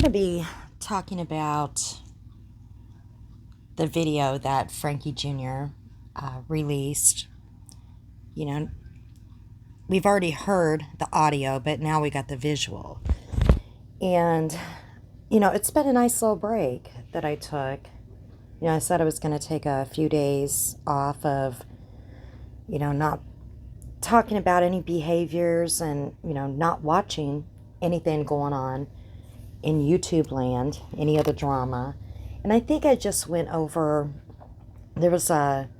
going to be talking about the video that Frankie Jr. Released. You know, we've already heard the audio, but now we got the visual. And, it's been a nice little break that I took. I said I was going to take a few days off of, not talking about any behaviors and, not watching anything going on in YouTube land, any other drama. And I think I just went over, there was a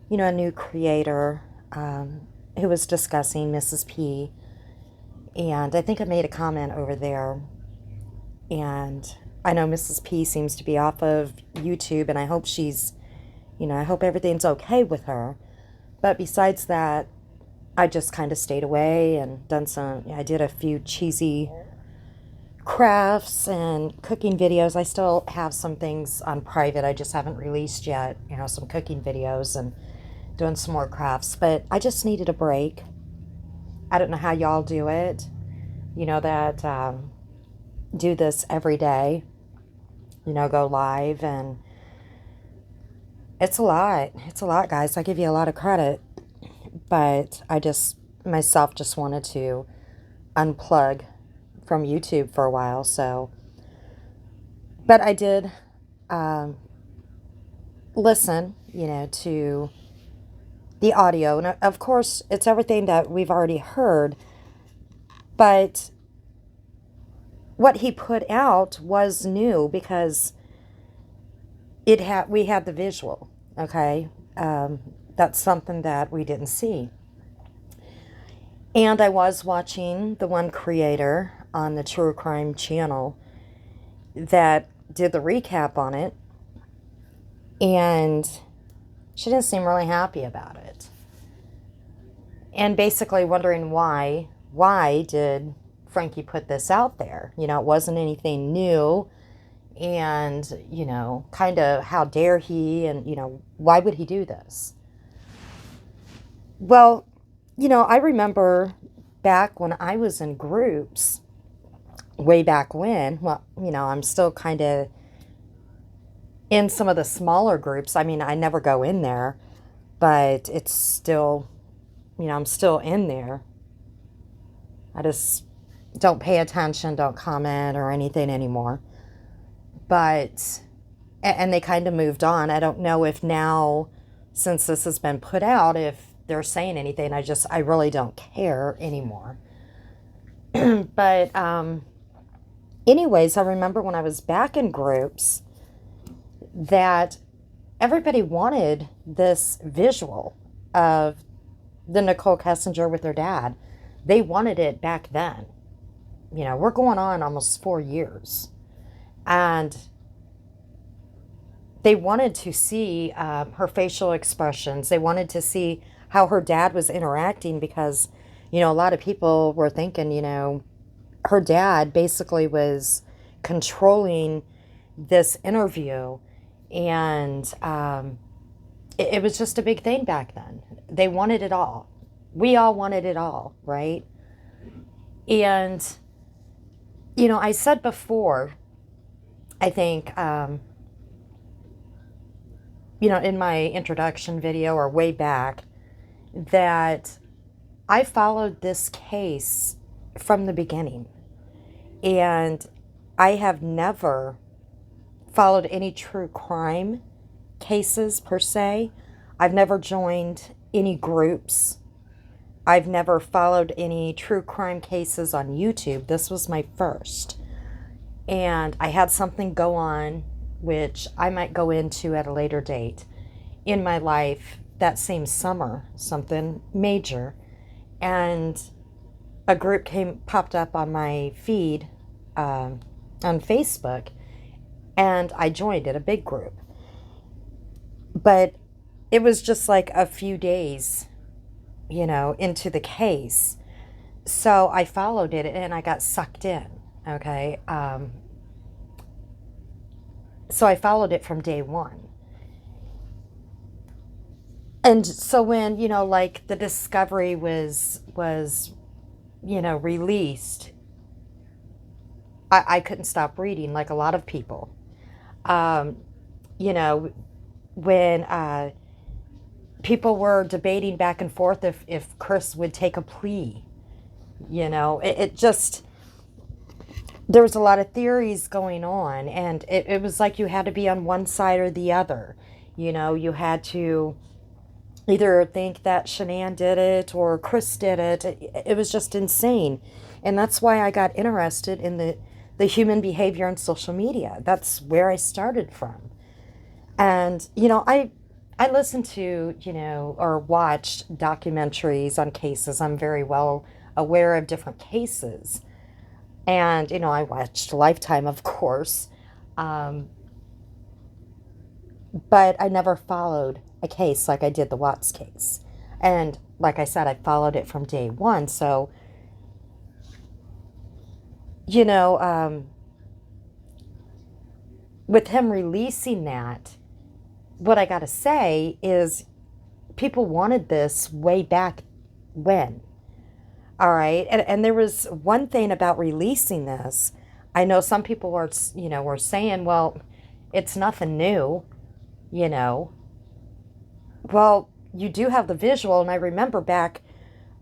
new creator who was discussing Mrs. P. And I think I made a comment over there. And I know Mrs. P seems to be off of YouTube, and I hope I hope everything's okay with her. But besides that, I just kind of stayed away and I did a few cheesy crafts and cooking videos. I still have some things on private I just haven't released yet, some cooking videos and doing some more crafts. But I just needed a break. I don't know how y'all do it, that do this every day, go live. And it's a lot, guys. I give you a lot of credit, but I just myself just wanted to unplug from YouTube for a while. But I did listen, to the audio. And of course, it's everything that we've already heard. But what he put out was new because we had the visual. Okay, that's something that we didn't see. And I was watching the one creator on the True Crime channel that did the recap on it, and she didn't seem really happy about it. And basically wondering why did Frankie put this out there? It wasn't anything new, and, kind of how dare he, and, why would he do this? Well, I remember back when I was in groups, way back when, well, I'm still kind of in some of the smaller groups. I mean, I never go in there, but it's still, I'm still in there. I just don't pay attention, don't comment or anything anymore. But, and they kind of moved on. I don't know if now, since this has been put out, if they're saying anything. I really don't care anymore. But anyways, I remember when I was back in groups that everybody wanted this visual of the Nicole Kessinger with her dad. They wanted it back then. We're going on almost 4 years. And they wanted to see her facial expressions. They wanted to see how her dad was interacting because, a lot of people were thinking, her dad basically was controlling this interview. And it was just a big thing back then. They wanted it all. We all wanted it all, right? And, I said before, I think, in my introduction video or way back, that I followed this case from the beginning. And I have never followed any true crime cases per se. I've never joined any groups. I've never followed any true crime cases on YouTube. This was my first. And I had something go on, which I might go into at a later date in my life that same summer, something major. And a group popped up on my feed on Facebook, and I joined it, a big group. But it was just like a few days, into the case. So I followed it and I got sucked in, okay? So I followed it from day one. And so when, like the discovery was released, I couldn't stop reading like a lot of people. Um, you know, when people were debating back and forth if Chris would take a plea, it just, there was a lot of theories going on, and it was like you had to be on one side or the other. You had to either think that Shanann did it or Chris did it. It was just insane. And that's why I got interested in the human behavior on social media. That's where I started from. And, I listened to, or watched documentaries on cases. I'm very well aware of different cases. And, I watched Lifetime, of course. Um, but I never followed a case like I did the Watts case. And like I said, I followed it from day one. So, you know, um, with him releasing that, what I got to say is people wanted this way back when. All right. And there was one thing about releasing this. I know some people were saying, well, it's nothing new, you know. Well, you do have the visual. And I remember back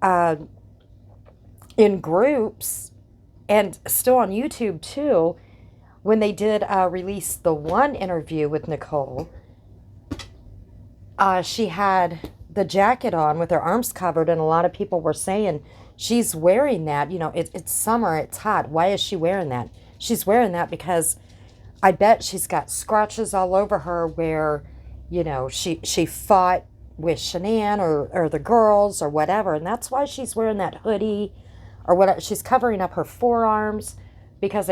uh, in groups and still on YouTube too, when they did release the one interview with Nicole, she had the jacket on with her arms covered, and a lot of people were saying she's wearing that. It's summer, it's hot. Why is she wearing that? She's wearing that because I bet she's got scratches all over her where, she fought with Shanann or the girls or whatever, and that's why she's wearing that hoodie or what. She's covering up her forearms because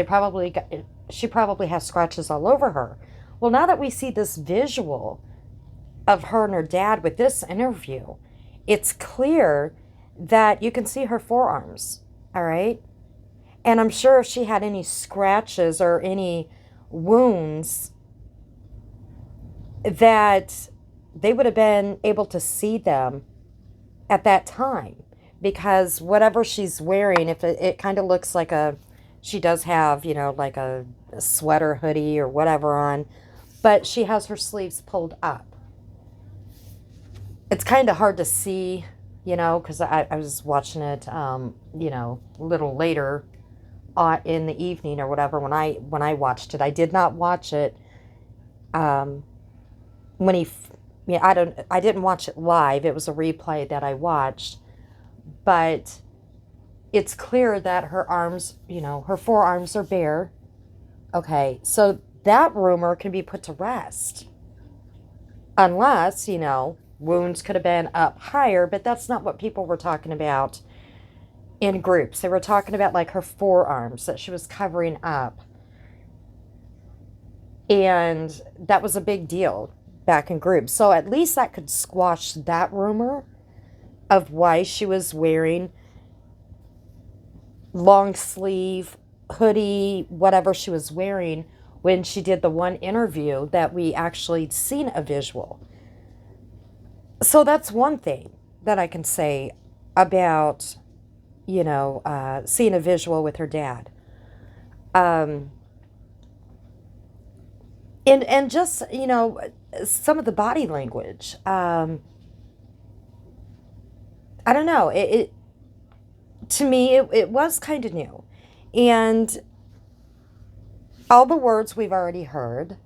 she probably has scratches all over her. Well, now that we see this visual of her and her dad with this interview, it's clear that you can see her forearms, all right? And I'm sure if she had any scratches or any wounds, that they would have been able to see them at that time, because whatever she's wearing, if it kind of looks like she does have, like a sweater hoodie or whatever on, but she has her sleeves pulled up. It's kind of hard to see, because I was watching it, a little later in the evening or whatever when I watched it. I did not watch it um, when yeah, I didn't watch it live. It was a replay that I watched, but it's clear that her arms, her forearms are bare. Okay, so that rumor can be put to rest. Unless, wounds could have been up higher, but that's not what people were talking about in groups. They were talking about like her forearms that she was covering up. And that was a big deal back in groups. So at least that could squash that rumor of why she was wearing long sleeve, hoodie, whatever she was wearing when she did the one interview that we actually seen a visual. So that's one thing that I can say about, seeing a visual with her dad. Um, and just, some of the body language. I don't know. It to me, it was kind of new. And all the words we've already heard,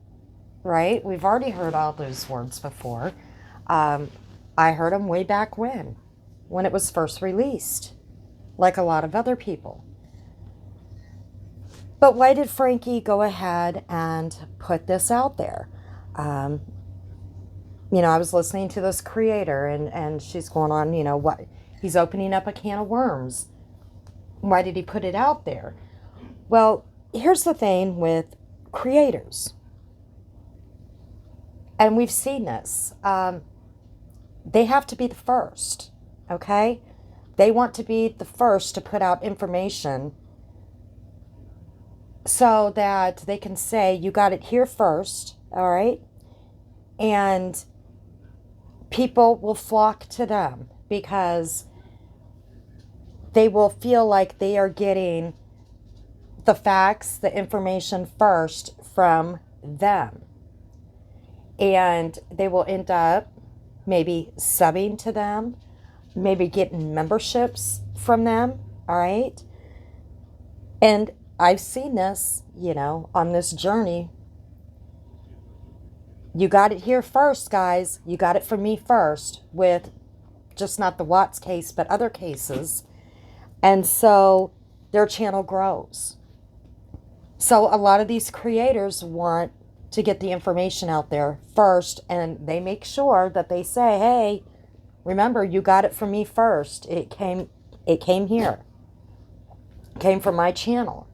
right? We've already heard all those words before. Um, I heard them way back when it was first released, like a lot of other people. But why did Frankie go ahead and put this out there? Um, I was listening to this creator, and she's going on, what he's opening up a can of worms. Why did he put it out there? Well, here's the thing with creators, and we've seen this. They have to be the first, okay? They want to be the first to put out information so that they can say, you got it here first, all right? And people will flock to them because they will feel like they are getting the facts, the information first from them. And they will end up maybe subbing to them, maybe getting memberships from them, all right? And I've seen this, on this journey. You got it here first, guys. You got it from me first with just not the Watts case, but other cases. And so their channel grows. So a lot of these creators want to get the information out there first, and they make sure that they say, hey, remember, you got it from me first. It came here. It came from my channel.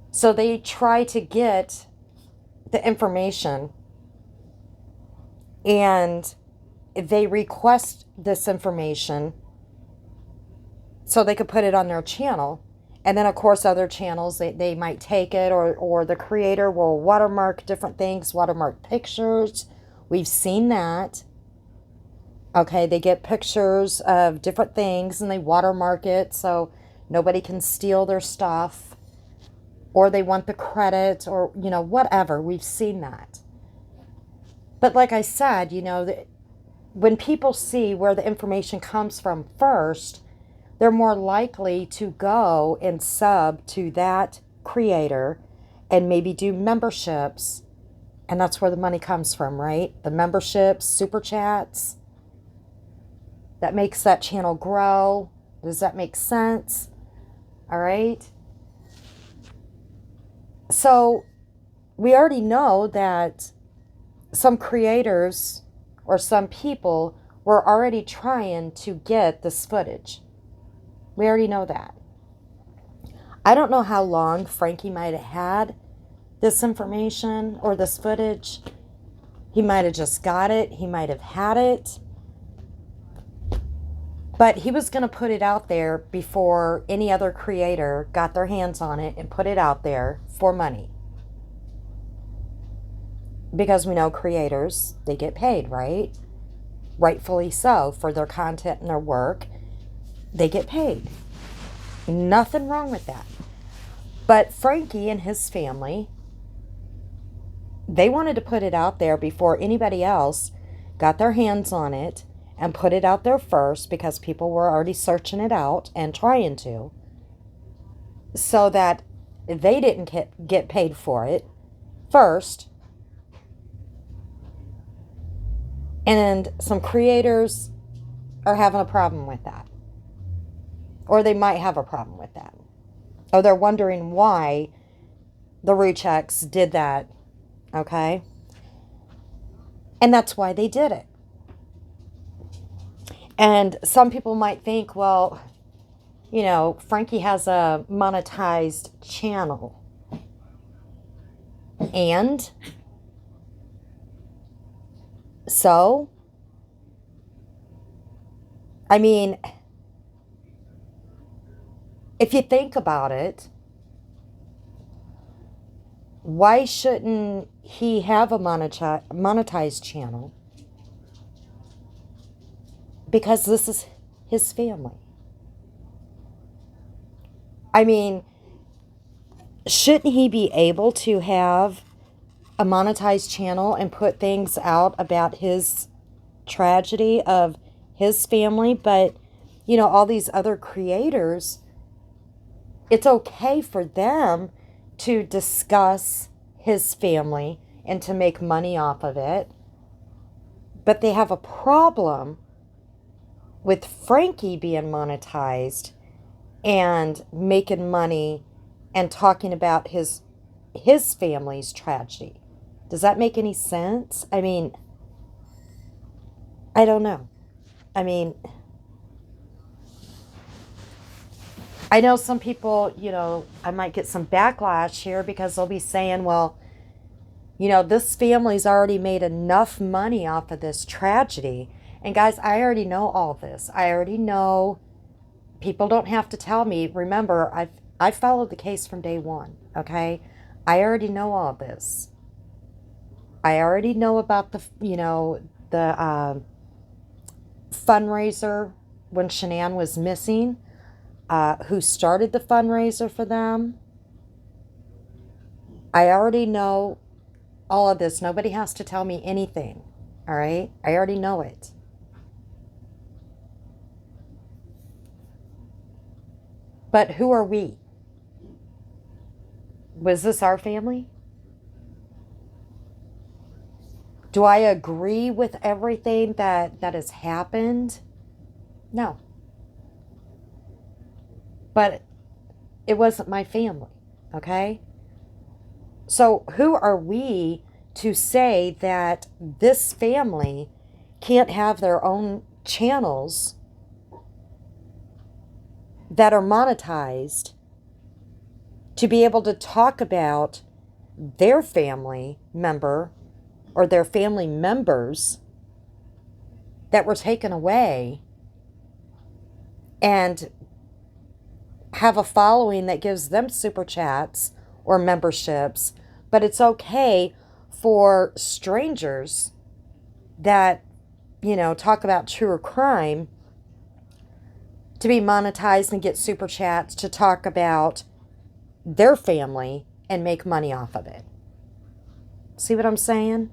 So they try to get the information, and they request this information so they could put it on their channel. And then, of course, other channels, they might take it, or the creator will watermark different things, watermark pictures. We've seen that. Okay, they get pictures of different things and they watermark it so nobody can steal their stuff. Or they want the credit, or, whatever. We've seen that. But like I said, when people see where the information comes from first, they're more likely to go and sub to that creator and maybe do memberships. And that's where the money comes from, right? The memberships, super chats. That makes that channel grow. Does that make sense? All right. So we already know that some creators or some people were already trying to get this footage. We already know that. I don't know how long Frankie might have had this information or this footage. He might have just got it. He might have had it. But he was going to put it out there before any other creator got their hands on it and put it out there for money. Because we know creators, they get paid, right? Rightfully so, for their content and their work. They get paid. Nothing wrong with that. But Frankie and his family, they wanted to put it out there before anybody else got their hands on it and put it out there first, because people were already searching it out and trying to, so that they didn't get paid for it first. And some creators are having a problem with that. Or they might have a problem with that. Or they're wondering why the Ruchecks did that. Okay? And that's why they did it. And some people might think, well, Frankie has a monetized channel. And so, I mean, if you think about it, why shouldn't he have a monetized channel? Because this is his family. I mean, shouldn't he be able to have a monetized channel and put things out about his tragedy of his family? But, all these other creators, it's okay for them to discuss his family and to make money off of it. But they have a problem with Frankie being monetized and making money and talking about his family's tragedy. Does that make any sense? I mean, I don't know. I mean, I know some people, I might get some backlash here because they'll be saying, well, this family's already made enough money off of this tragedy. And guys, I already know all this. I already know. People don't have to tell me. Remember, I've followed the case from day one, okay? I already know all this. I already know about the fundraiser when Shanann was missing, who started the fundraiser for them, I already know all of this. Nobody has to tell me anything. All right? I already know it. But who are we? Was this our family? Do I agree with everything that has happened? No. But it wasn't my family, okay? So who are we to say that this family can't have their own channels that are monetized to be able to talk about their family member or their family members that were taken away and have a following that gives them super chats or memberships, but it's okay for strangers that, talk about true crime to be monetized and get super chats to talk about their family and make money off of it. See what I'm saying?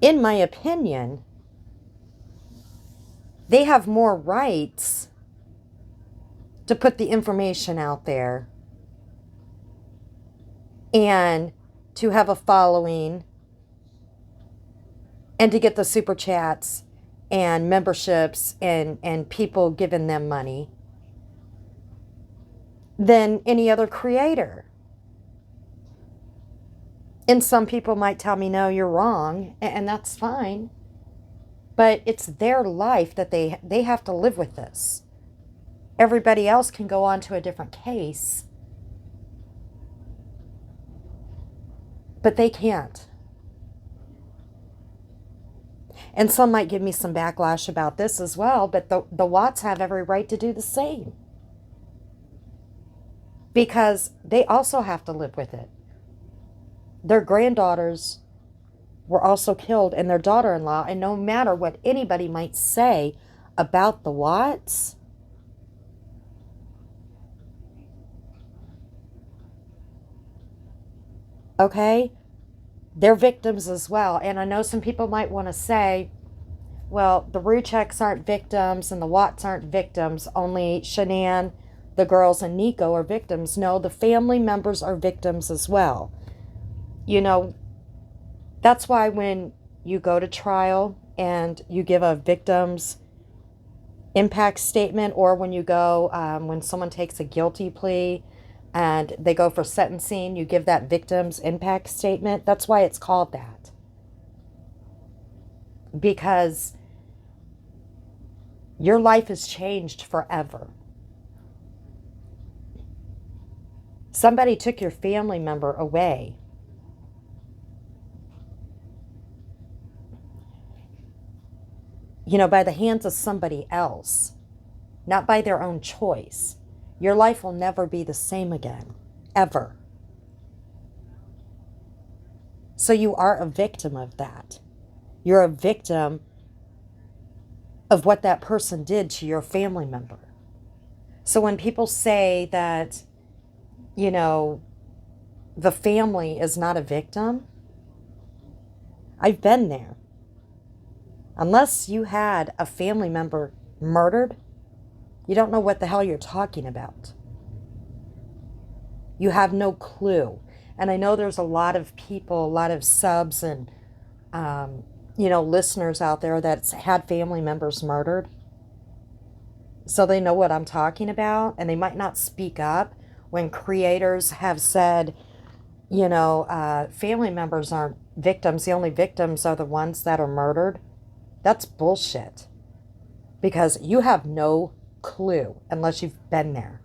In my opinion, they have more rights to put the information out there and to have a following and to get the super chats and memberships and people giving them money than any other creator. And some people might tell me, no, you're wrong, and that's fine. But it's their life that they have to live with this. Everybody else can go on to a different case, but they can't. And some might give me some backlash about this as well, but the Watts have every right to do the same. Because they also have to live with it. Their granddaughters were also killed, and their daughter-in-law, and no matter what anybody might say about the Watts, okay, they're victims as well. And I know some people might want to say, well, the Rucheks aren't victims and the Watts aren't victims, only Shanann, the girls, and Nico are victims. No, the family members are victims as well. That's why when you go to trial and you give a victim's impact statement, or when you go, when someone takes a guilty plea and they go for sentencing, you give that victim's impact statement. That's why it's called that. Because your life has changed forever. Somebody took your family member away. By the hands of somebody else, not by their own choice. Your life will never be the same again, ever. So you are a victim of that. You're a victim of what that person did to your family member. So when people say that, the family is not a victim, I've been there. Unless you had a family member murdered, you don't know what the hell you're talking about. You have no clue. And I know there's a lot of people, a lot of subs and, listeners out there that's had family members murdered. So they know what I'm talking about. And they might not speak up when creators have said, family members aren't victims. The only victims are the ones that are murdered. That's bullshit. Because you have no clue unless you've been there.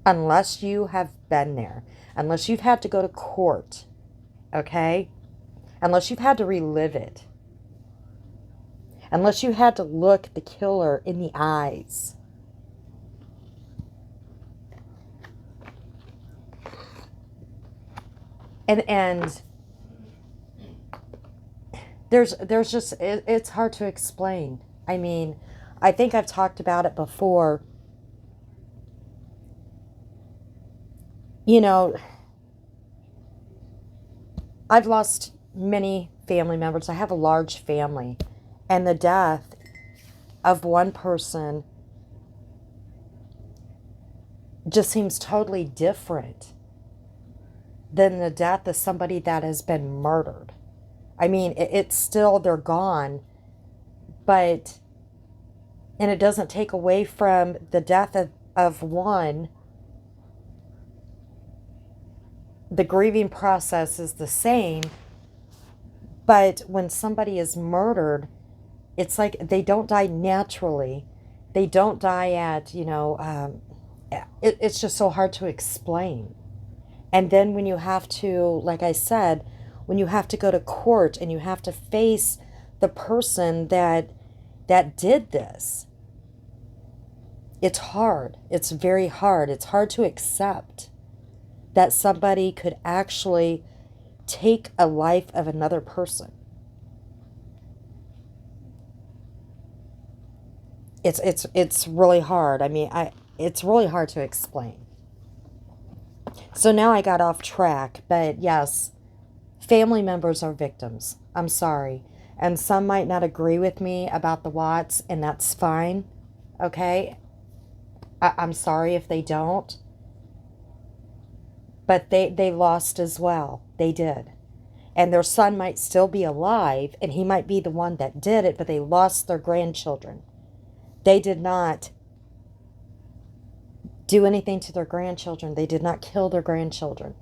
Unless you have been there. Unless you've had to go to court. Okay? Unless you've had to relive it. Unless you had to look the killer in the eyes. And there's just, it's hard to explain. I mean, I think I've talked about it before. You know, I've lost many family members. I have a large family, and the death of one person just seems totally different than the death of somebody that has been murdered. I mean, it's still, they're gone, but, and it doesn't take away from the death of one. The grieving process is the same, but when somebody is murdered, it's like they don't die naturally. They don't die at, it's just so hard to explain. And then when you have to, like I said, when you have to go to court and you have to face the person that did this, it's hard. It's very hard. It's hard to accept that somebody could actually take a life of another person. It's really hard. I mean, it's really hard to explain. So now I got off track, but yes, family members are victims. I'm sorry. And some might not agree with me about the Watts, and that's fine. Okay? I'm sorry if they don't. But they lost as well. They did. And their son might still be alive, and he might be the one that did it, but they lost their grandchildren. They did not do anything to their grandchildren. They did not kill their grandchildren.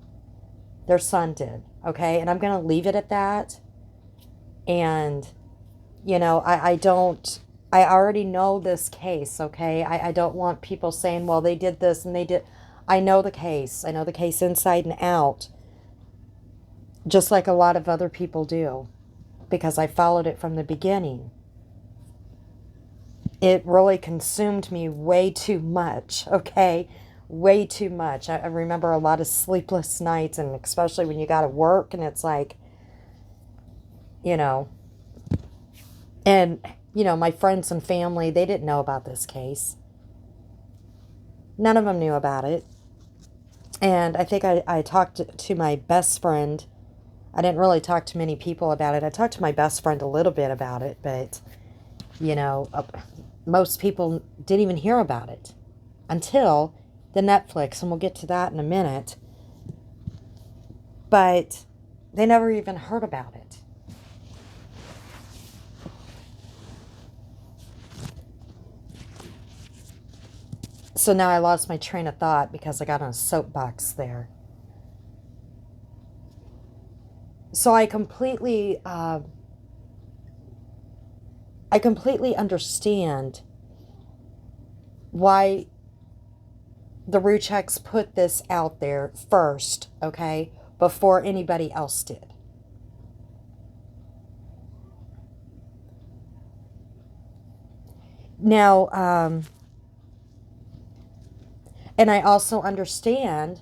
Their son did. Okay? And I'm going to leave it at that. And, I already know this case, okay? I don't want people saying, well, they did this and they did. I know the case. I know the case inside and out, just like a lot of other people do, because I followed it from the beginning. It really consumed me way too much, okay? Way too much. I remember a lot of sleepless nights, and especially when you got to work, and it's like, you know, and, my friends and family, they didn't know about this case. None of them knew about it. And I think I talked to my best friend. I didn't really talk to many people about it. I talked to my best friend a little bit about it, but, most people didn't even hear about it until the Netflix, and we'll get to that in a minute. But they never even heard about it. So now I lost my train of thought because I got on a soapbox there. So I completely understand why the Rucheks put this out there first, okay, before anybody else did. Now, and I also understand,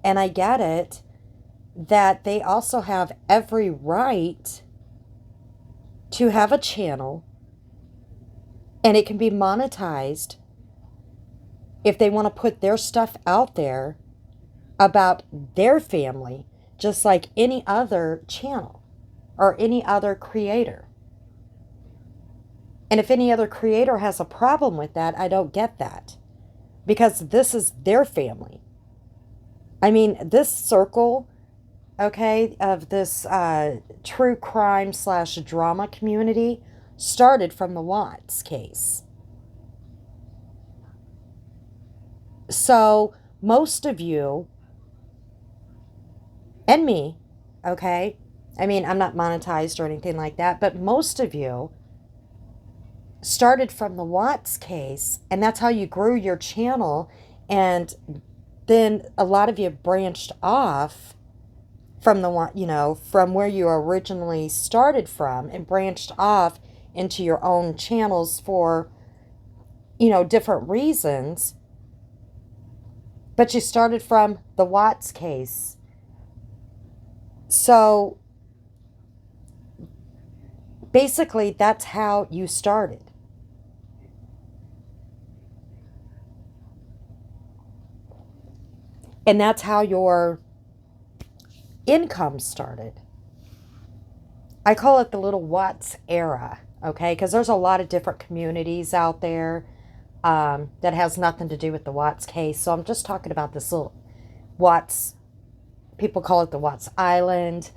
and I get it, that they also have every right to have a channel, and it can be monetized if they want to put their stuff out there about their family, just like any other channel or any other creator. And if any other creator has a problem with that, I don't get that, because this is their family. I mean, this circle, okay, of this true crime / drama community started from the Watts case. So most of you and me, okay, I mean, I'm not monetized or anything like that, but most of you started from the Watts case, and that's how you grew your channel. And then a lot of you branched off from from where you originally started from, and branched off into your own channels for, different reasons. But you started from the Watts case. So basically, that's how you started. And that's how your income started. I call it the little Watts era, okay? Because there's a lot of different communities out there that has nothing to do with the Watts case. So I'm just talking about this little Watts, people call it the Watts Island.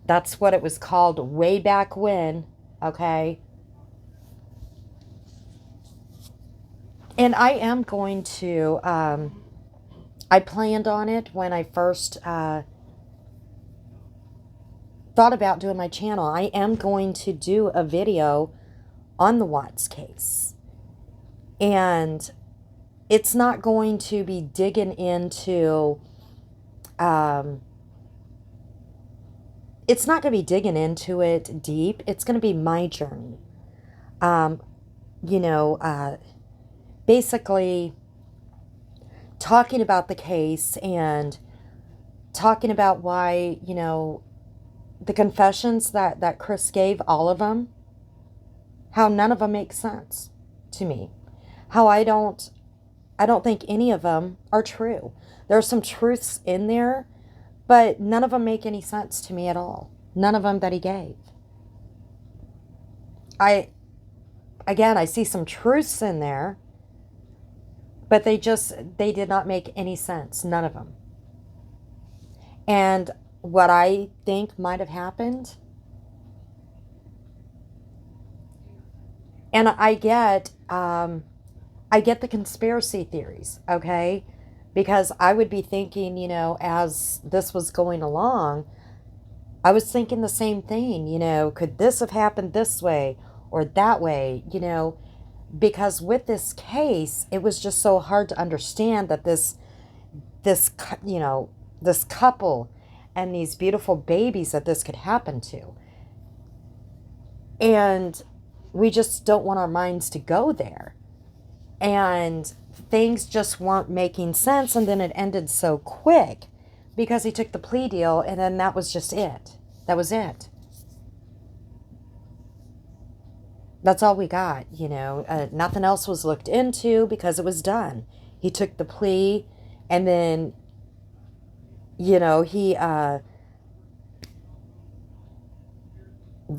That's what it was called way back when, okay? And I am going to, I planned on it when I first thought about doing my channel. I am going to do a video on the Watts case. And it's not going to be digging into, it's not going to be digging into it deep. It's going to be my journey. Um, you know, basically talking about the case and talking about why, the confessions that Chris gave, all of them, how none of them make sense to me. How I don't think any of them are true. There are some truths in there, but none of them make any sense to me at all. None of them that he gave. I see some truths in there, but they did not make any sense. None of them. And what I think might have happened, and I get the conspiracy theories, okay? Because I would be thinking, as this was going along, I was thinking the same thing, could this have happened this way or that way, because with this case, it was just so hard to understand that this this couple and these beautiful babies that this could happen to. And we just don't want our minds to go there. And things just weren't making sense, and then it ended so quick because he took the plea deal, and then that was just it. That was it. That's all we got, nothing else was looked into because it was done. He took the plea, and then, he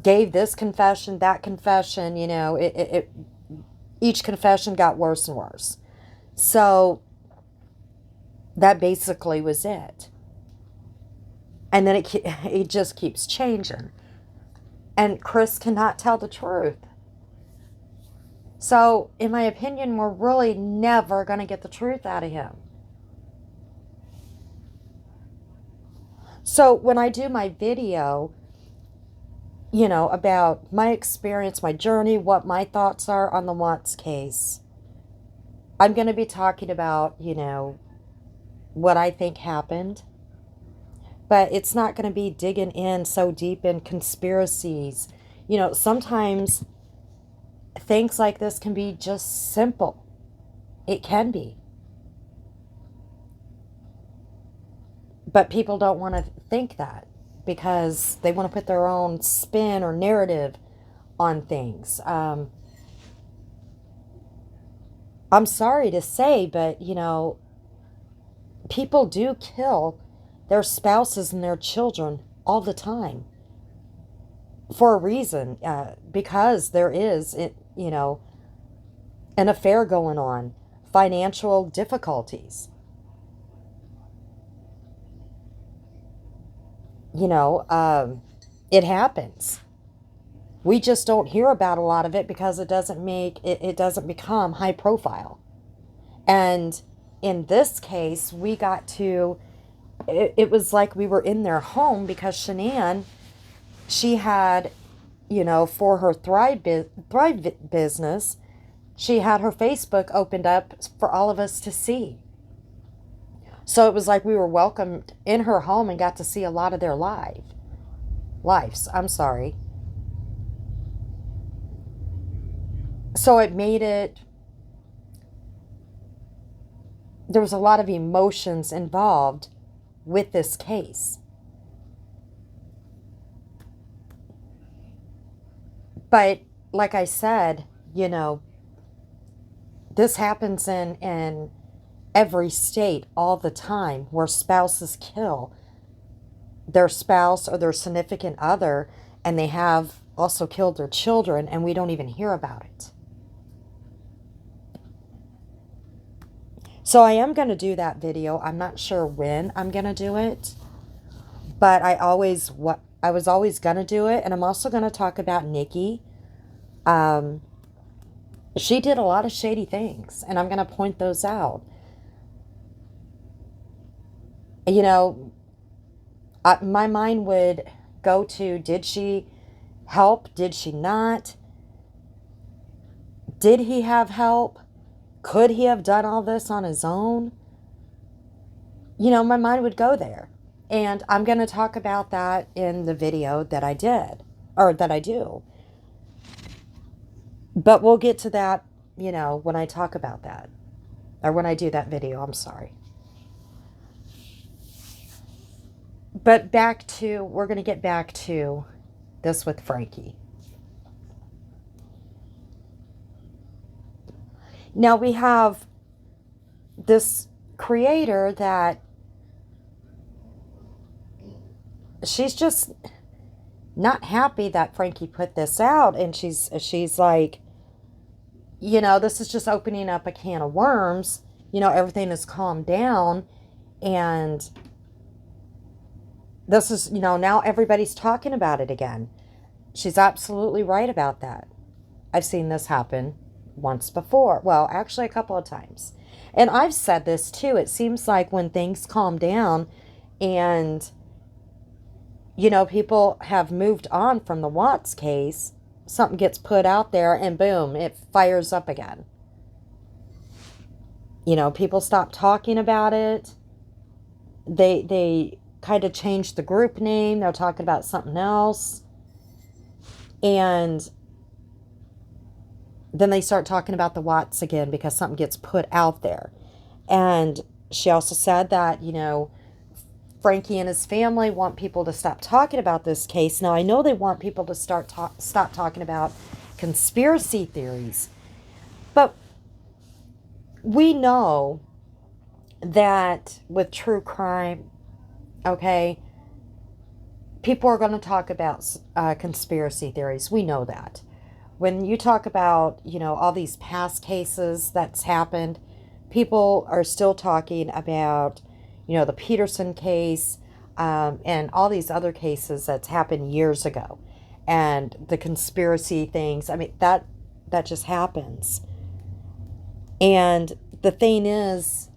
gave this confession, that confession, each confession got worse and worse. So that basically was it. And then it just keeps changing. And Chris cannot tell the truth. So, in my opinion, we're really never going to get the truth out of him. So, when I do my video, about my experience, my journey, what my thoughts are on the Watts case, I'm going to be talking about, what I think happened. But it's not going to be digging in so deep in conspiracies. Sometimes things like this can be just simple. It can be. But people don't want to think that because they want to put their own spin or narrative on things. I'm sorry to say, but, people do kill their spouses and their children all the time for a reason, because there is, an affair going on, financial difficulties. It happens. We just don't hear about a lot of it because it doesn't become high profile. And in this case, we got to, it was like we were in their home because Shanann, she had, for her Thrive business, she had her Facebook opened up for all of us to see. So it was like we were welcomed in her home and got to see a lot of their lives. I'm sorry. So it made it, there was a lot of emotions involved with this case. But like I said, this happens in every state all the time where spouses kill their spouse or their significant other, and they have also killed their children, and we don't even hear about it. So I am going to do that video. I'm not sure when I'm going to do it, but I was always going to do it. And I'm also going to talk about Nikki. She did a lot of shady things, and I'm going to point those out. You know, my mind would go to, did she help? Did she not? Did he have help? Could he have done all this on his own? You know, my mind would go there. And I'm going to talk about that in the video that I did, or that I do. But we'll get to that, you know, when I talk about that. Or when I do that video, I'm sorry. But we're going to get back to this with Frankie. Now we have this creator that she's just not happy that Frankie put this out, and she's like, you know, this is just opening up a can of worms. You know, everything has calmed down, and this is, you know, now everybody's talking about it again. She's absolutely right about that. I've seen this happen once before. Well, actually a couple of times. And I've said this too. It seems like when things calm down and, you know, people have moved on from the Watts case, something gets put out there and boom, it fires up again. You know, people stop talking about it. They kind of change the group name. They're talking about something else. And then they start talking about the Watts again because something gets put out there. And she also said that, you know, Frankie and his family want people to stop talking about this case. Now, I know they want people to stop talking about conspiracy theories. But we know that with true crime, okay, people are going to talk about conspiracy theories. We know that. When you talk about, you know, all these past cases that's happened, people are still talking about, you know, the Peterson case and all these other cases that's happened years ago. And the conspiracy things, I mean, that just happens. And the thing is,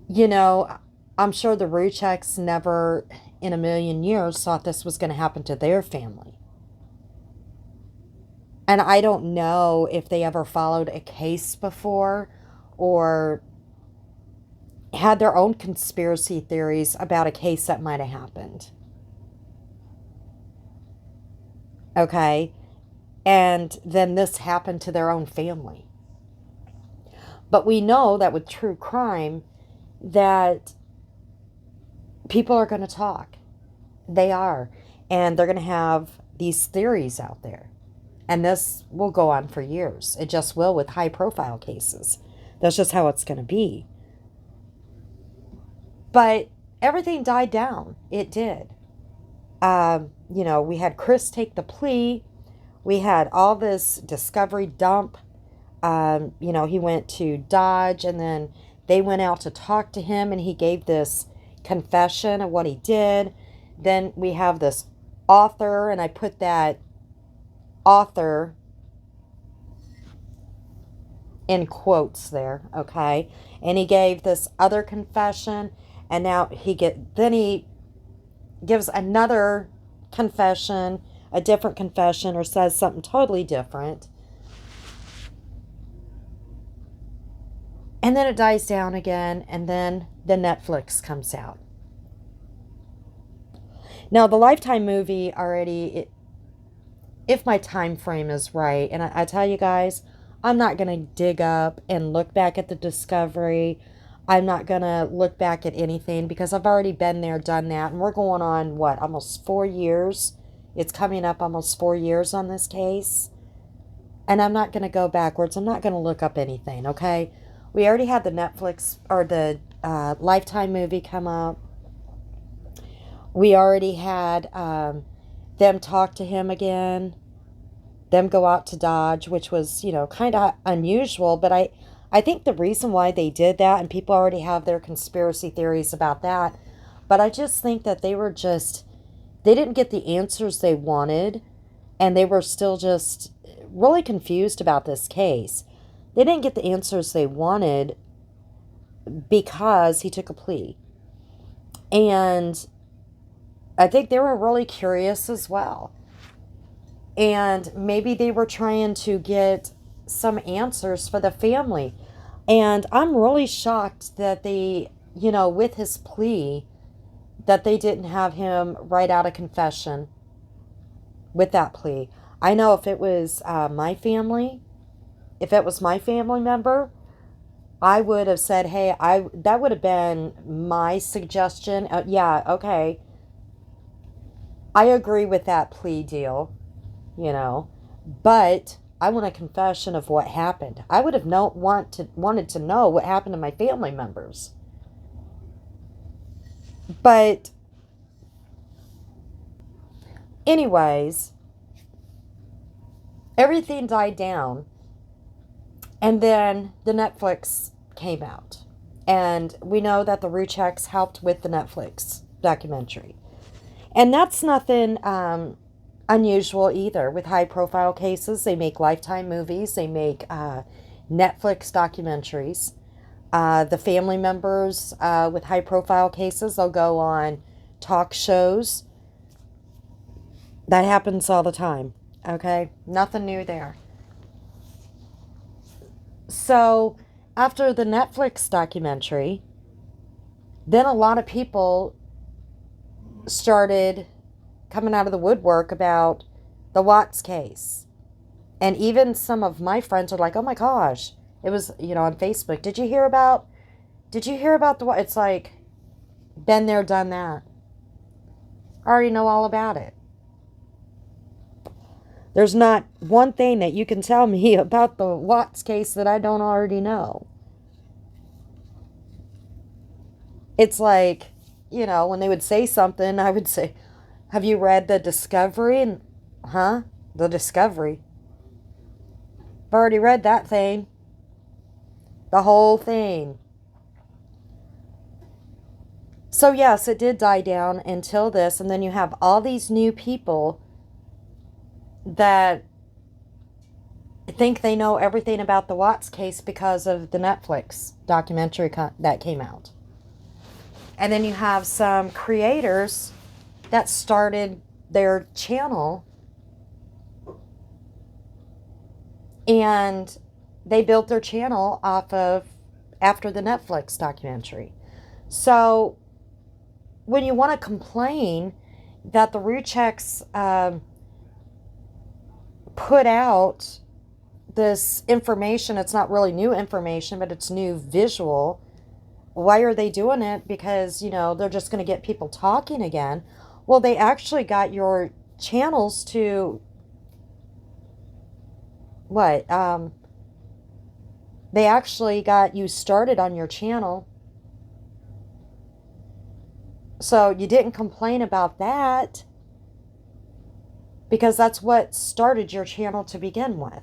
you know, I'm sure the Rucheks never in a million years thought this was going to happen to their family. And I don't know if they ever followed a case before or had their own conspiracy theories about a case that might have happened. Okay? And then this happened to their own family. But we know that with true crime, that people are going to talk. They are. And they're going to have these theories out there. And this will go on for years. It just will with high-profile cases. That's just how it's going to be. But everything died down. It did. You know, we had Chris take the plea. We had all this discovery dump. You know, he went to Dodge, and then they went out to talk to him, and he gave this confession of what he did. Then we have this author, and I put that author in quotes there, okay? And he gave this other confession, and now he gives another confession, a different confession, or says something totally different. And then it dies down again, and then the Netflix comes out. Now, the Lifetime movie already, if my time frame is right, and I tell you guys, I'm not going to dig up and look back at the discovery. I'm not going to look back at anything because I've already been there, done that. And we're going on, what, almost 4 years? It's coming up almost 4 years on this case. And I'm not going to go backwards. I'm not going to look up anything, okay? We already had the Netflix or the Lifetime movie come up. We already had them talk to him again, them go out to Dodge, which was, kind of unusual. But I think the reason why they did that, and people already have their conspiracy theories about that, but I just think that they didn't get the answers they wanted, and they were still just really confused about this case. They didn't get the answers they wanted because he took a plea. And I think they were really curious as well. And maybe they were trying to get some answers for the family. And I'm really shocked that with his plea, that they didn't have him write out a confession with that plea. I know if it was if it was my family member, I would have said, "Hey, that would have been my suggestion." Yeah, okay, I agree with that plea deal, you know, but I want a confession of what happened. I would have wanted to know what happened to my family members. But anyways, everything died down, and then the Netflix came out. And we know that the Ruchecks helped with the Netflix documentary. And that's nothing unusual either with high profile cases. They make Lifetime movies, they make Netflix documentaries. The family members with high profile cases, they'll go on talk shows. That happens all the time. Okay? Nothing new there. So, after the Netflix documentary, then a lot of people started coming out of the woodwork about the Watts case. And even some of my friends are like, "Oh my gosh." It was, on Facebook. Did you hear about it's like, been there, done that. I already know all about it. There's not one thing that you can tell me about the Watts case that I don't already know. It's like, when they would say something, I would say, "Have you read the Discovery?" And, huh? The Discovery. I've already read that thing. The whole thing. So, yes, it did die down until this, and then you have all these new people that think they know everything about the Watts case because of the Netflix documentary that came out. And then you have some creators that started their channel, and they built their channel after the Netflix documentary. So when you want to complain that the Ruchecks put out this information, it's not really new information, but it's new visual. Why are they doing it? Because, they're just going to get people talking again. Well, they actually got your channels to what? They actually got you started on your channel. So you didn't complain about that because that's what started your channel to begin with.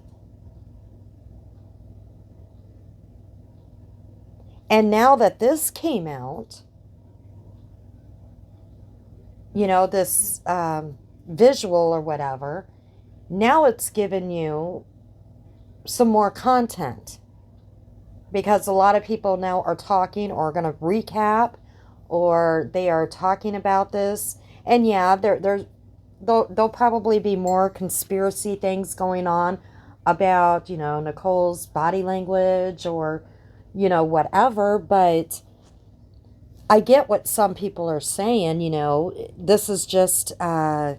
And now that this came out, this visual or whatever, now it's given you some more content. Because a lot of people now are talking or going to recap, or they are talking about this. And yeah, there'll probably be more conspiracy things going on about, Nicole's body language or, whatever. But I get what some people are saying, this is just going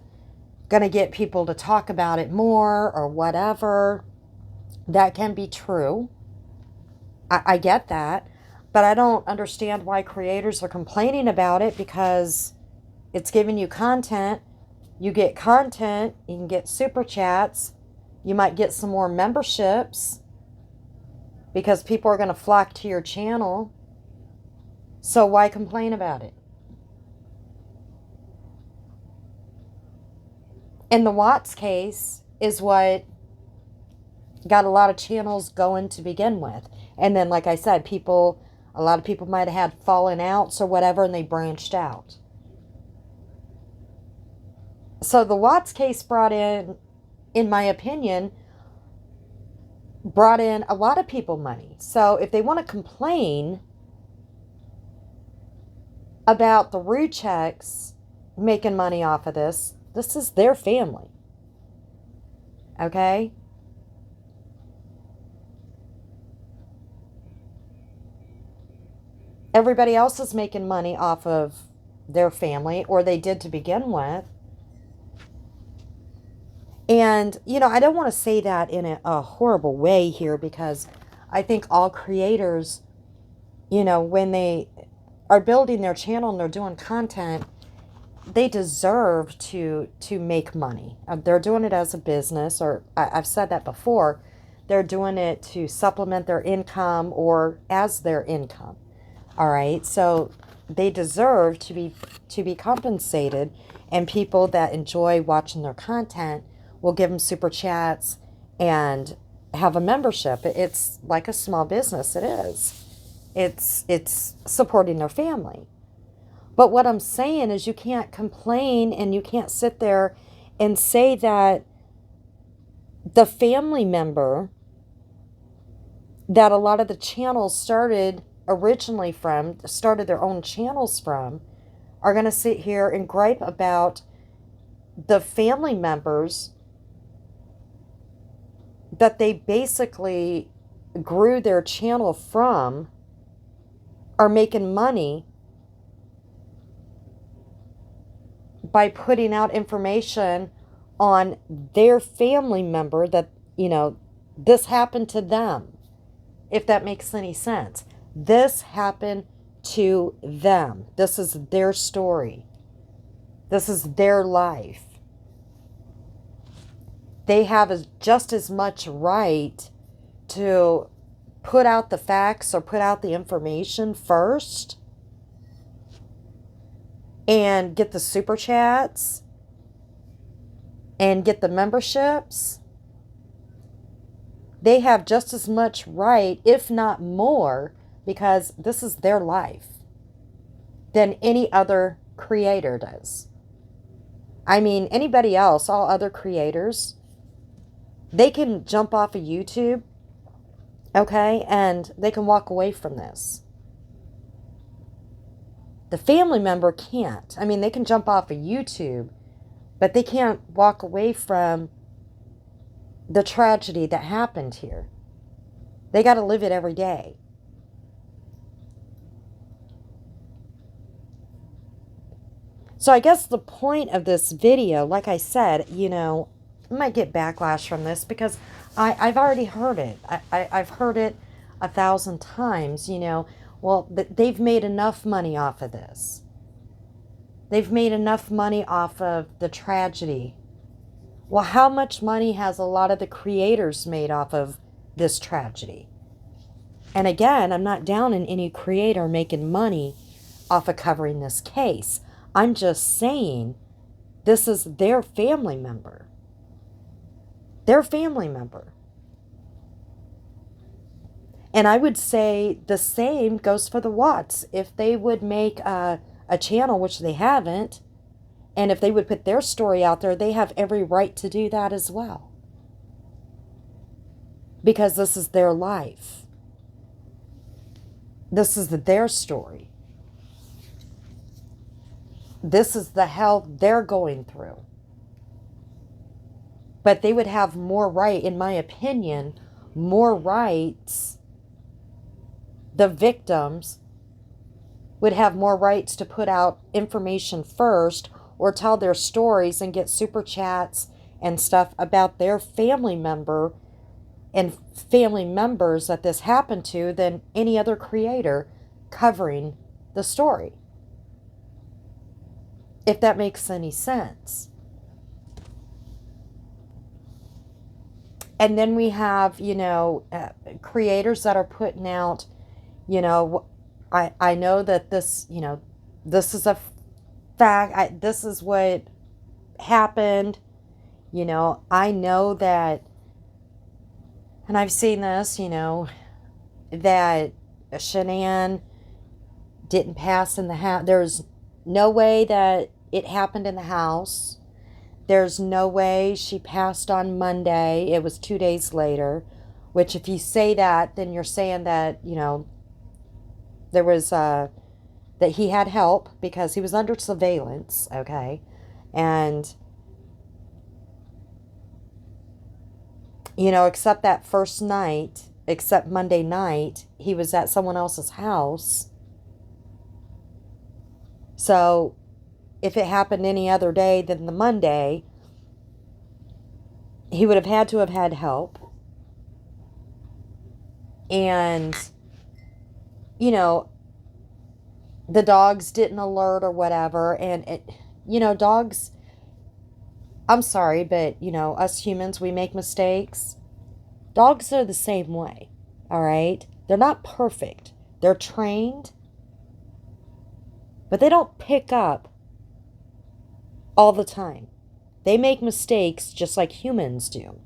to get people to talk about it more or whatever. That can be true. I get that. But I don't understand why creators are complaining about it, because it's giving you content. You get content, you can get super chats, You might get some more memberships because people are going to flock to your channel. So why complain about it? In the Watts case is what got a lot of channels going to begin with. And then, like I said, a lot of people might have had fallen outs or whatever, and they branched out. So the Watts case in my opinion, brought in a lot of people money. So if they want to complain about the Rue checks making money off of this, this is their family. Okay? Everybody else is making money off of their family, or they did to begin with. And, I don't want to say that in a horrible way here, because I think all creators, when they are building their channel and they're doing content, they deserve to make money. They're doing it as a business, or I've said that before. They're doing it to supplement their income or as their income. All right, so they deserve to be compensated, and people that enjoy watching their content will give them super chats and have a membership. It's like a small business. It is. It's supporting their family. But what I'm saying is, you can't complain and you can't sit there and say that the family member that a lot of the channels started their own channels from, are going to sit here and gripe about the family members that they basically grew their channel from are making money by putting out information on their family member that, this happened to them. If that makes any sense. This happened to them. This is their story. This is their life. They have just as much right to put out the facts or put out the information first and get the super chats and get the memberships. They have just as much right, if not more, because this is their life, than any other creator does. I mean, anybody else, all other creators, they can jump off of YouTube, okay, and they can walk away from this. The family member can't. I mean, they can jump off of YouTube, but they can't walk away from the tragedy that happened here. They got to live it every day. So I guess the point of this video, like I said, I might get backlash from this because I've already heard it. I've heard it 1,000 times, well, they've made enough money off of this. They've made enough money off of the tragedy. Well, how much money has a lot of the creators made off of this tragedy? And again, I'm not down in any creator making money off of covering this case. I'm just saying this is their family member. Their family member. And I would say the same goes for the Watts. If they would make a channel, which they haven't, and if they would put their story out there, they have every right to do that as well. Because this is their life. This is their story. This is the hell they're going through. But they would have more right, in my opinion, more rights. The victims would have more rights to put out information first, or tell their stories and get super chats and stuff about their family member and family members that this happened to, than any other creator covering the story. If that makes any sense. And then we have, creators that are putting out, you know, I know that this, this is a fact. This is what happened. I know that, and I've seen this, that Shanann didn't pass in the house. There's no way that it happened in the house. There's no way she passed on Monday. It was 2 days later, which if you say that, then you're saying that, there was, that he had help because he was under surveillance, okay? And, except that first night, except Monday night, he was at someone else's house. So if it happened any other day than the Monday, he would have had to have had help. And, you know, the dogs didn't alert or whatever. And, dogs, I'm sorry, but, us humans, we make mistakes. Dogs are the same way, all right? They're not perfect. They're trained, but they don't pick up all the time. They make mistakes just like humans do.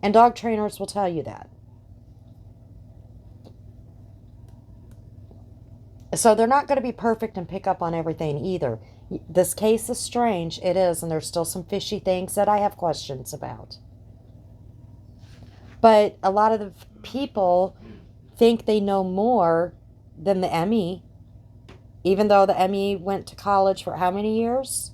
And dog trainers will tell you that. So they're not going to be perfect and pick up on everything either. This case is strange. It is. And there's still some fishy things that I have questions about. But a lot of the people think they know more than the Emmy, even though the Emmy went to college for how many years?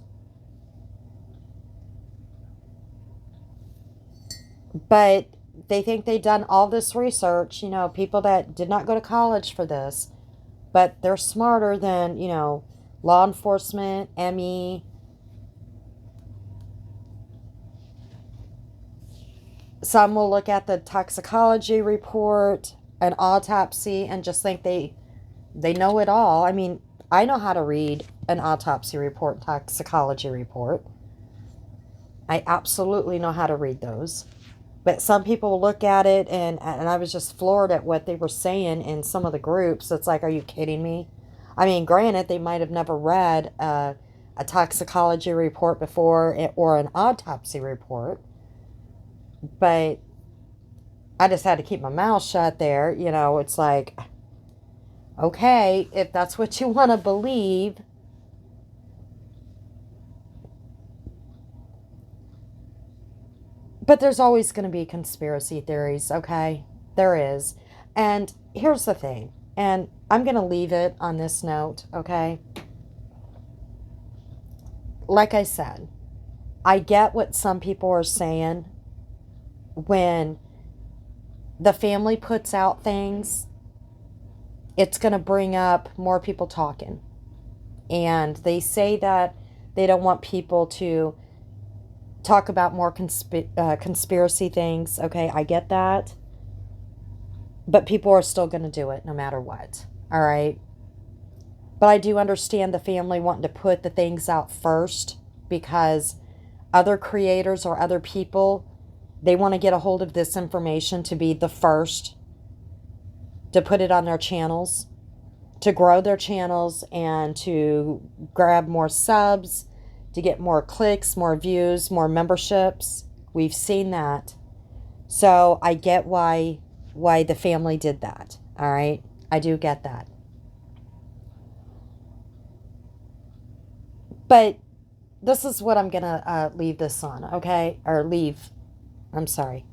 But they think they've done all this research, people that did not go to college for this, but they're smarter than, law enforcement, Emmy. Some will look at the toxicology report, an autopsy, and just think they know it all. I mean, I know how to read an autopsy report, toxicology report. I absolutely know how to read those. But some people look at it, and I was just floored at what they were saying in some of the groups. It's like, are you kidding me? I mean, granted, they might have never read a toxicology report before or an autopsy report. But I just had to keep my mouth shut there. It's like, okay, if that's what you want to believe. But there's always going to be conspiracy theories, okay? There is. And here's the thing, and I'm going to leave it on this note, okay? Like I said, I get what some people are saying when the family puts out things, it's going to bring up more people talking. And they say that they don't want people to talk about more conspiracy things. Okay, I get that. But people are still going to do it no matter what. All right. But I do understand the family wanting to put the things out first because other creators or other people, they want to get a hold of this information to be the first to put it on their channels, to grow their channels and to grab more subs, to get more clicks, more views, more memberships. We've seen that. So I get why the family did that. All right? I do get that. But this is what I'm going to leave this on, okay? Or leave. I'm sorry.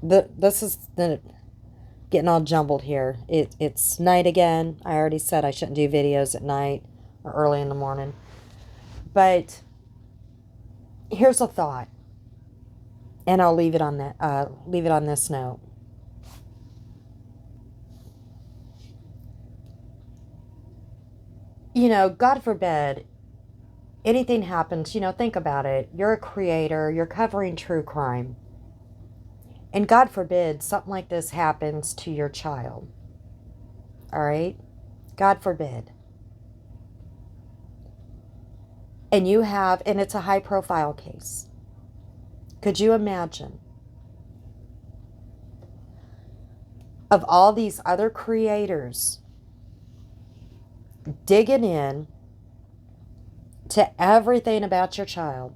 This is the getting all jumbled here. It's night again. I already said I shouldn't do videos at night or early in the morning. But here's a thought, and I'll leave it on that. Leave it on this note. God forbid anything happens. Think about it. You're a creator. You're covering true crime, and God forbid something like this happens to your child. All right, God forbid. And it's a high-profile case. Could you imagine of all these other creators digging in to everything about your child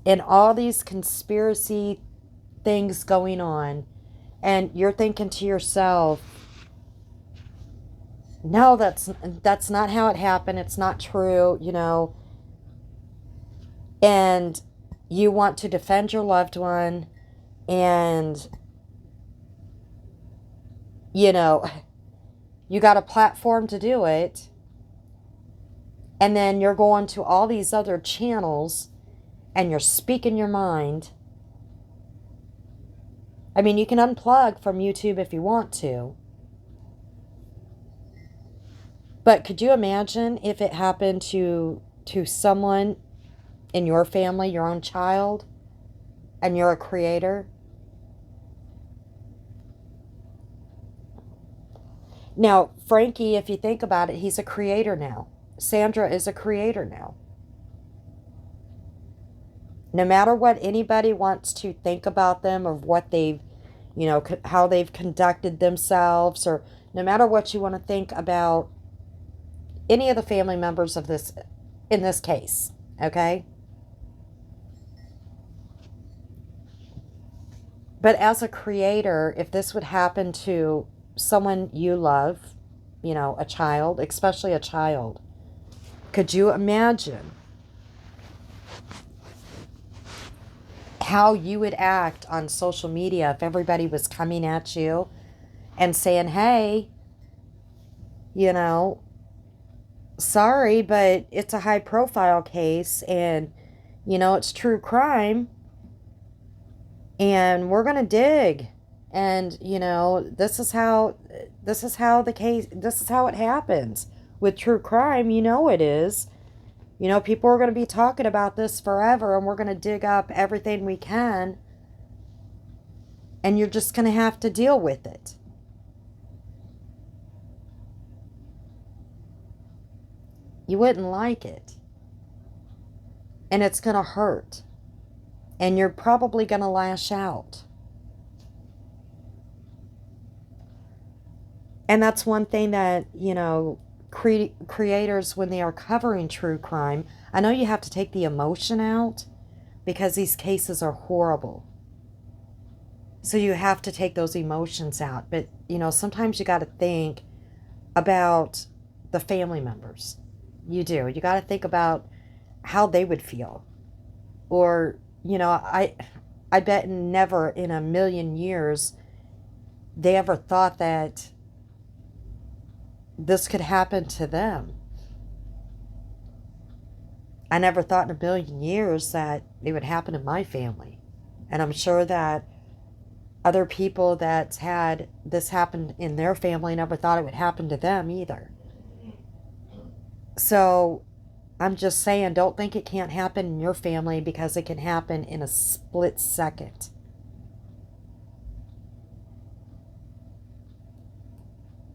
and all these conspiracy things going on, and you're thinking to yourself, no, that's not how it happened, it's not true, and you want to defend your loved one, and you got a platform to do it, and then you're going to all these other channels and you're speaking your mind. I mean, you can unplug from YouTube if you want to. But could you imagine if it happened to someone in your family, your own child, and you're a creator? Now, Frankie, if you think about it, he's a creator now. Sandra is a creator now. No matter what anybody wants to think about them, or what they've, how they've conducted themselves, or no matter what you want to think about any of the family members of this, in this case, okay? But as a creator, if this would happen to someone you love, a child, especially a child, could you imagine how you would act on social media if everybody was coming at you and saying, hey, sorry, but it's a high profile case, and, it's true crime, and we're going to dig, and, this is how it happens with true crime. It is. People are going to be talking about this forever, and we're going to dig up everything we can, and you're just going to have to deal with it. You wouldn't like it. And it's going to hurt. And you're probably going to lash out. And that's one thing that, creators, when they are covering true crime, I know you have to take the emotion out because these cases are horrible. So you have to take those emotions out. But, sometimes you got to think about the family members. You do. You got to think about how they would feel. Or, I bet never in a million years they ever thought that this could happen to them. I never thought in a million years that it would happen to my family. And I'm sure that other people that had this happen in their family never thought it would happen to them either. So I'm just saying, don't think it can't happen in your family, because it can happen in a split second.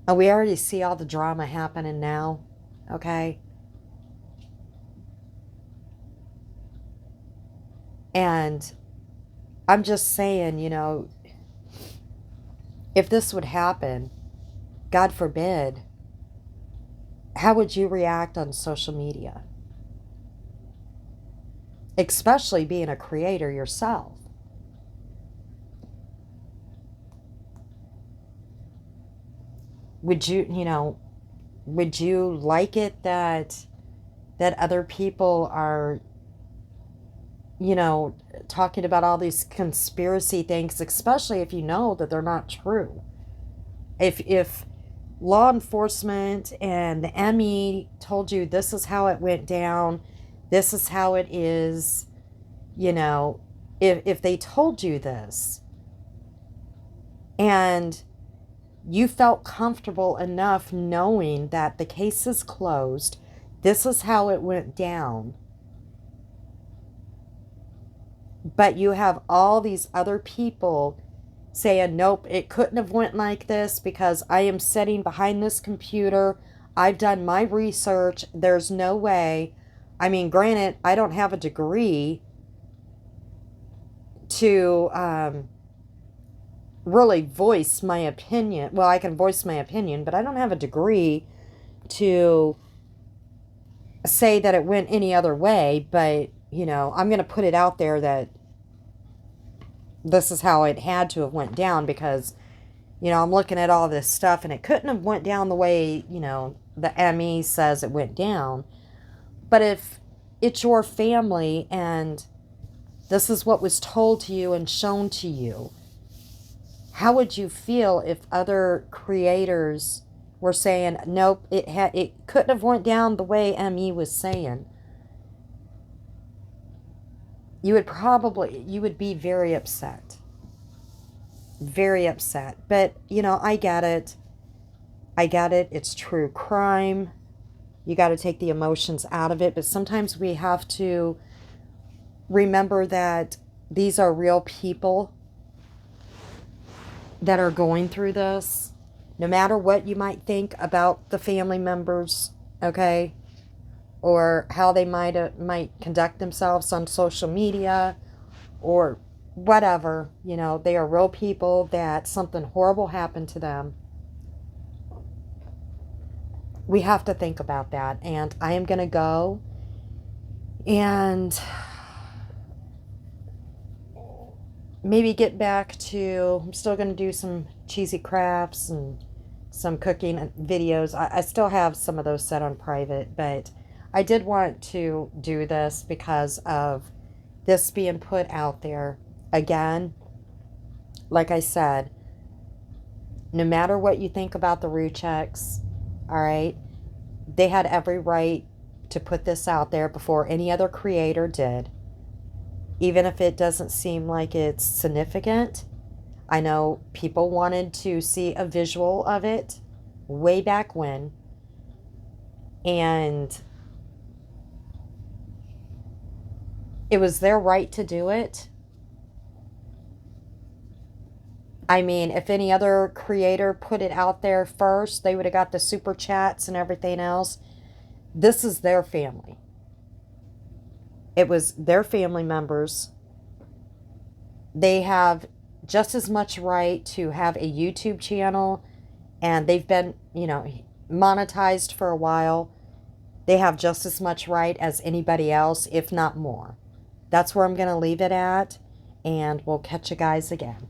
And we already see all the drama happening now, okay? And I'm just saying, if this would happen, God forbid, how would you react on social media? Especially being a creator yourself. Would you like it that other people are, talking about all these conspiracy things, especially if you know that they're not true? If law enforcement and the ME told you this is how it went down, this is how it is, if they told you this and you felt comfortable enough knowing that the case is closed, this is how it went down, but you have all these other people saying, nope, it couldn't have went like this because I am sitting behind this computer, I've done my research, there's no way. I mean, granted, I don't have a degree, to really voice my opinion. Well, I can voice my opinion, but I don't have a degree to say that it went any other way. But, you know, I'm going to put it out there that this is how it had to have went down, because, you know, I'm looking at all this stuff and it couldn't have went down the way, you know, the ME says it went down. But if it's your family and this is what was told to you and shown to you, how would you feel if other creators were saying, nope, it couldn't have went down the way ME was saying? You would be very upset. Very upset. But, you know, I get it. I get it. It's true crime. You got to take the emotions out of it. But sometimes we have to remember that these are real people that are going through this. No matter what you might think about the family members, okay, or how they might conduct themselves on social media or whatever, you know, they are real people that something horrible happened to them. We have to think about that. And I am going to go and maybe get back to, I'm still going to do some cheesy crafts and some cooking videos. I still have some of those set on private, but I did want to do this because of this being put out there. Again, like I said, no matter what you think about the Rucheks, all right, they had every right to put this out there before any other creator did. Even if it doesn't seem like it's significant. I know people wanted to see a visual of it way back when. And it was their right to do it. I mean, if any other creator put it out there first, they would have got the super chats and everything else. This is their family. It was their family members. They have just as much right to have a YouTube channel, and they've been, you know, monetized for a while. They have just as much right as anybody else, if not more. That's where I'm going to leave it at, and we'll catch you guys again.